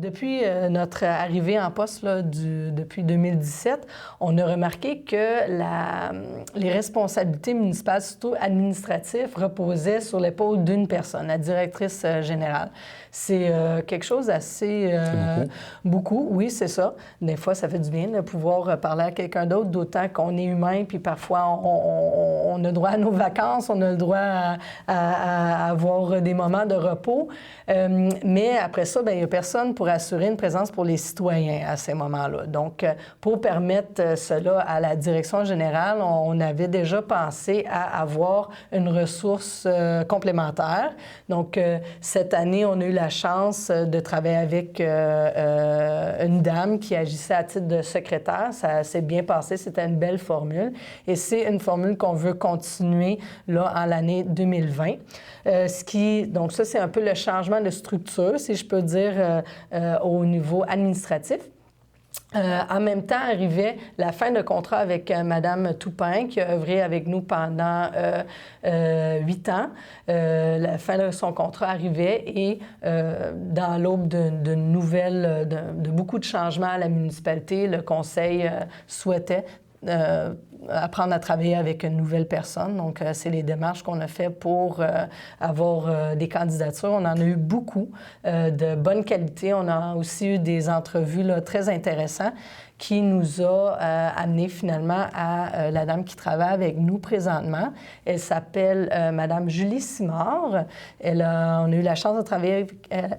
Depuis notre arrivée en poste là, depuis 2017, on a remarqué que les responsabilités municipales, surtout administratives, reposaient sur l'épaule d'une personne, la directrice générale. C'est quelque chose d'assez... C'est beaucoup, oui, c'est ça. Des fois, ça fait du bien de pouvoir parler à quelqu'un d'autre, d'autant qu'on est humain, puis parfois, on a droit à nos vacances, on a le droit à avoir des moments de repos. Mais après ça, bien, il n'y a personne pour assurer une présence pour les citoyens à ces moments-là. Donc, pour permettre cela à la direction générale, on avait déjà pensé à avoir une ressource complémentaire. Donc, cette année, on a eu la chance de travailler avec une dame qui agissait à titre de secrétaire. Ça s'est bien passé, c'était une belle formule. Et c'est une formule qu'on veut continuer là, en l'année 2020. Donc ça, c'est un peu le changement de structure, si je peux dire, au niveau administratif. En même temps, arrivait la fin de contrat avec Mme Toupin, qui a œuvré avec nous pendant 8 ans. La fin de son contrat arrivait et dans l'aube de beaucoup de changements à la municipalité, le conseil souhaitait apprendre à travailler avec une nouvelle personne. Donc, c'est les démarches qu'on a fait pour avoir des candidatures. On en a eu beaucoup de bonne qualité. On a aussi eu des entrevues là, très intéressantes qui nous a amené finalement à la dame qui travaille avec nous présentement. Elle s'appelle Madame Julie Simard. On a eu la chance de travailler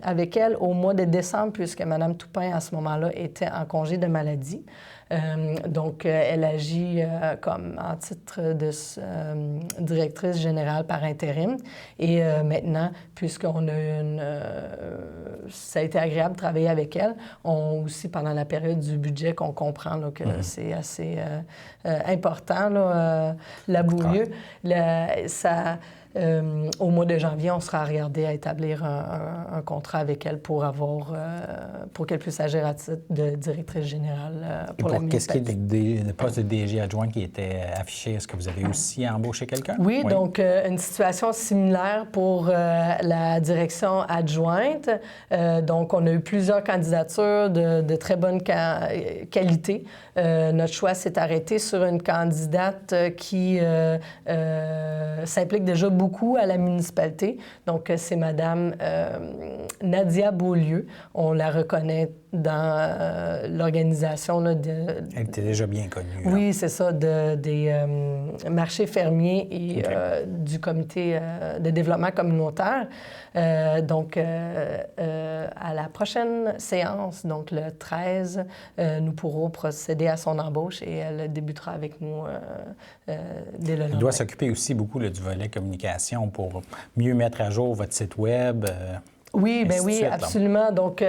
avec elle au mois de décembre puisque Madame Toupin, à ce moment-là, était en congé de maladie. Donc, elle agit comme en titre de directrice générale par intérim. Et maintenant, puisqu'on a ça a été agréable de travailler avec elle, aussi pendant la période du budget qu'on comprend là, que c'est assez important, là, laborieux. Au mois de janvier, on sera regardé à établir un contrat avec elle pour qu'elle puisse agir à titre de directrice générale pour la municipalité. Qu'est-ce qui est le poste de DG adjoint qui était affiché? Est-ce que vous avez aussi embauché quelqu'un? Oui, donc une situation similaire pour la direction adjointe. Donc, on a eu plusieurs candidatures de très bonne qualité. Notre choix s'est arrêté sur une candidate qui s'implique déjà beaucoup à la municipalité. Donc, c'est Madame Nadia Beaulieu. On la reconnaît dans l'organisation. Là, Elle était déjà bien connue. Oui, c'est ça, des marchés fermiers et du comité de développement communautaire. Donc, à la prochaine séance, donc le 13, nous pourrons procéder à son embauche et elle débutera avec nous dès le lendemain. Elle doit s'occuper aussi beaucoup là, du volet communication pour mieux mettre à jour votre site Web. Oui, bien oui, absolument. Donc,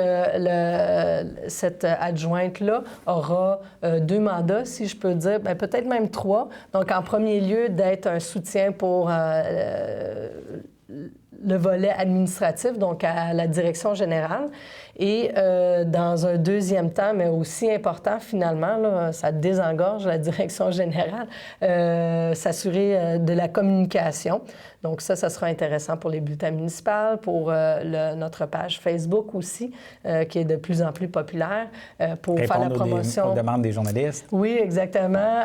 cette adjointe-là aura 2 mandats, si je peux dire, bien, peut-être même 3. Donc, en premier lieu, d'être un soutien pour le volet administratif, donc à la direction générale. Et dans un deuxième temps, mais aussi important finalement, là, ça désengorge la direction générale, s'assurer de la communication. Donc ça sera intéressant pour les bulletins municipaux, pour notre page Facebook aussi, qui est de plus en plus populaire, pour faire la promotion. Aux demandes des journalistes. Oui, exactement.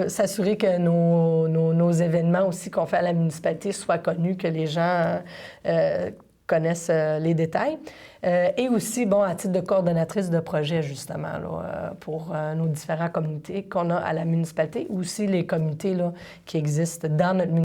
S'assurer que nos événements aussi qu'on fait à la municipalité soient connus, que les gens connaissent les détails. Et aussi, bon, à titre de coordonnatrice de projet, justement, là, pour nos différents comités qu'on a à la municipalité, aussi les comités là, qui existent dans notre municipalité.